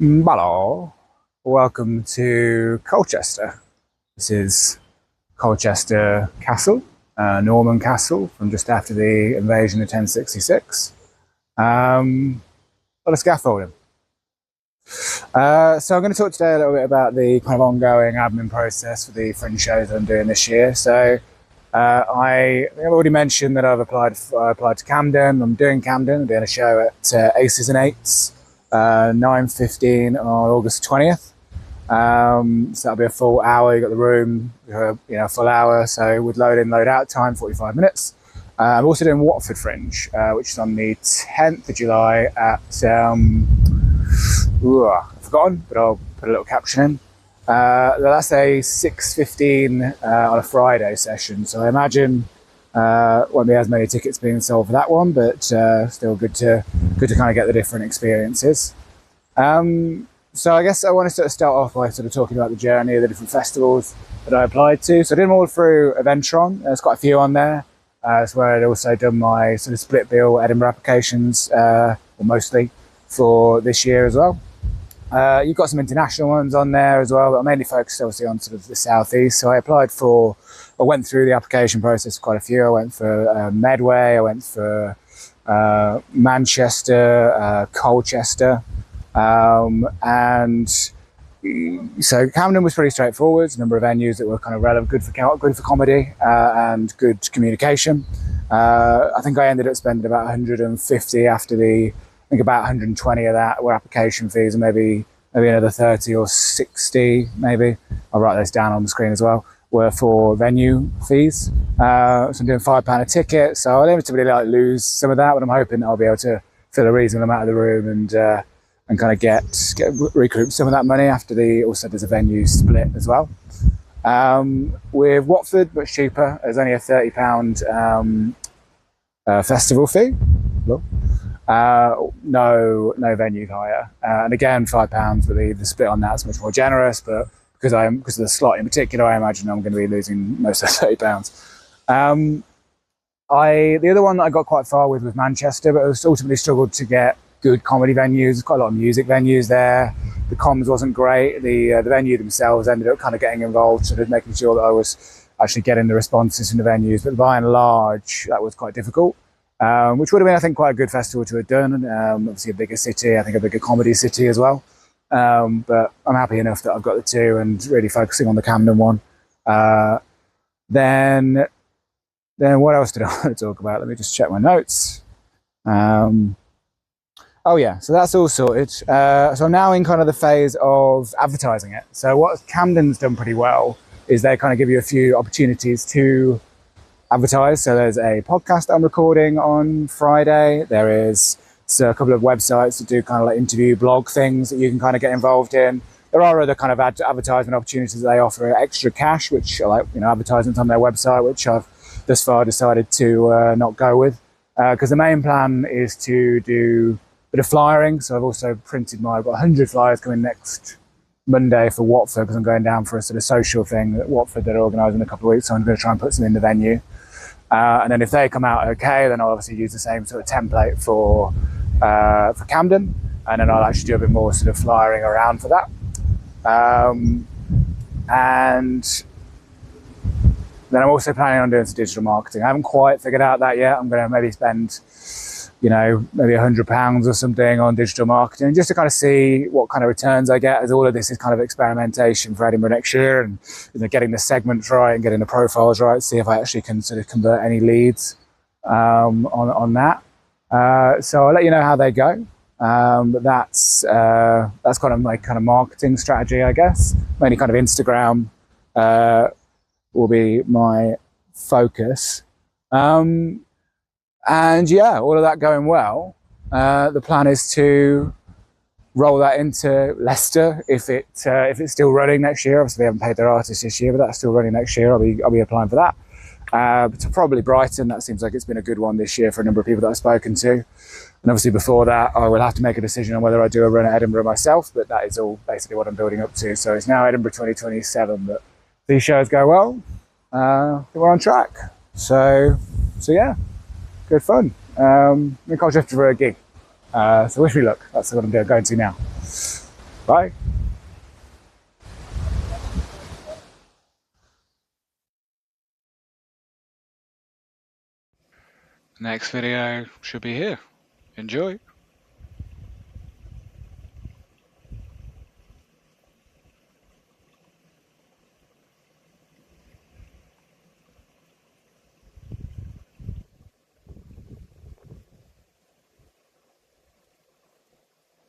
Hello, welcome to Colchester. This is Colchester Castle, Norman Castle from just after the invasion of 1066. Got a scaffolding. So I'm going to talk today a little bit about the kind of ongoing admin process for the fringe shows that I'm doing this year. So I've already mentioned that I've applied to Camden. I'm doing Camden. I'm doing a show at Aces and Eights, 9:15 on August 20th. So that'll be a full hour. You got the room, a full hour. So with load in, load out time, 45 minutes. I'm also doing Watford Fringe, which is on the 10th of July at I've forgotten, but I'll put a little caption in. That's a 6:15 on a Friday session, so I imagine won't be as many tickets being sold for that one, but still good to kind of get the different experiences. So I guess I want to sort of start off by sort of talking about the journey of the different festivals that I applied to. So I did them all through Eventron. There's quite a few on there. That's where I'd also done my sort of split bill Edinburgh applications, or mostly for this year as well. You've got some international ones on there as well, but I'm mainly focused obviously on sort of the southeast. So I went through the application process for quite a few. I went for Medway, I went for Manchester, Colchester, and so Camden was pretty straightforward. A number of venues that were kind of relevant, good for comedy and good communication. I think I ended up spending about 150 after I think about 120 of that were application fees, and maybe another 30 or 60, maybe. I'll write those down on the screen as well, were for venue fees. So I'm doing £5 a ticket, so I'll inevitably lose some of that, but I'm hoping I'll be able to fill a reasonable amount of the room and kind of recoup some of that money after also there's a venue split as well. With Watford, much cheaper. There's only a £30 festival fee. No venue hire, and again £5, but the split on that's much more generous. But because of the slot in particular, I imagine I'm going to be losing most of the £30. The other one that I got quite far with was Manchester, but I ultimately struggled to get good comedy venues. There's quite a lot of music venues there. The comms wasn't great. The venue themselves ended up kind of getting involved, sort of making sure that I was actually getting the responses from the venues. But by and large, that was quite difficult. Which would have been, I think, quite a good festival to have done. Obviously a bigger city, I think a bigger comedy city as well. But I'm happy enough that I've got the two and really focusing on the Camden one. Then what else did I want to talk about? Let me just check my notes. Oh yeah, so that's all sorted. So I'm now in kind of the phase of advertising it. So what Camden's done pretty well is they kind of give you a few opportunities to advertise. So there's a podcast I'm recording on Friday. There is a couple of websites that do kind of like interview blog things that you can kind of get involved in. There are other kind of advertisement opportunities that they offer extra cash, which are like, advertisements on their website, which I've thus far decided to not go with. Because the main plan is to do a bit of flyering. So I've also printed I've got 100 flyers coming next Monday for Watford, because I'm going down for a sort of social thing at Watford that are organising in a couple of weeks. So I'm going to try and put some in the venue. And then if they come out okay, then I'll obviously use the same sort of template for Camden, and then I'll actually do a bit more sort of flyering around for that. And then I'm also planning on doing some digital marketing. I haven't quite figured out that yet. I'm going to maybe spend, maybe £100 or something on digital marketing, just to kind of see what kind of returns I get, as all of this is kind of experimentation for Edinburgh next year, and getting the segments right and getting the profiles right, see if I actually can sort of convert any leads on that. So I'll let you know how they go. But that's kind of my kind of marketing strategy, I guess. Mainly kind of Instagram will be my focus. And yeah, all of that going well, the plan is to roll that into Leicester if it's still running next year. Obviously, they haven't paid their artists this year, but that's still running next year. I'll be applying for that. But to probably Brighton, that seems like it's been a good one this year for a number of people that I've spoken to. And obviously before that, I will have to make a decision on whether I do a run at Edinburgh myself, but that is all basically what I'm building up to. So it's now Edinburgh 2027, but if these shows go well, we're on track. So yeah, good fun. I think I'll drift for a gig. So wish me luck. That's what I'm going to now. Bye. Next video should be here. Enjoy.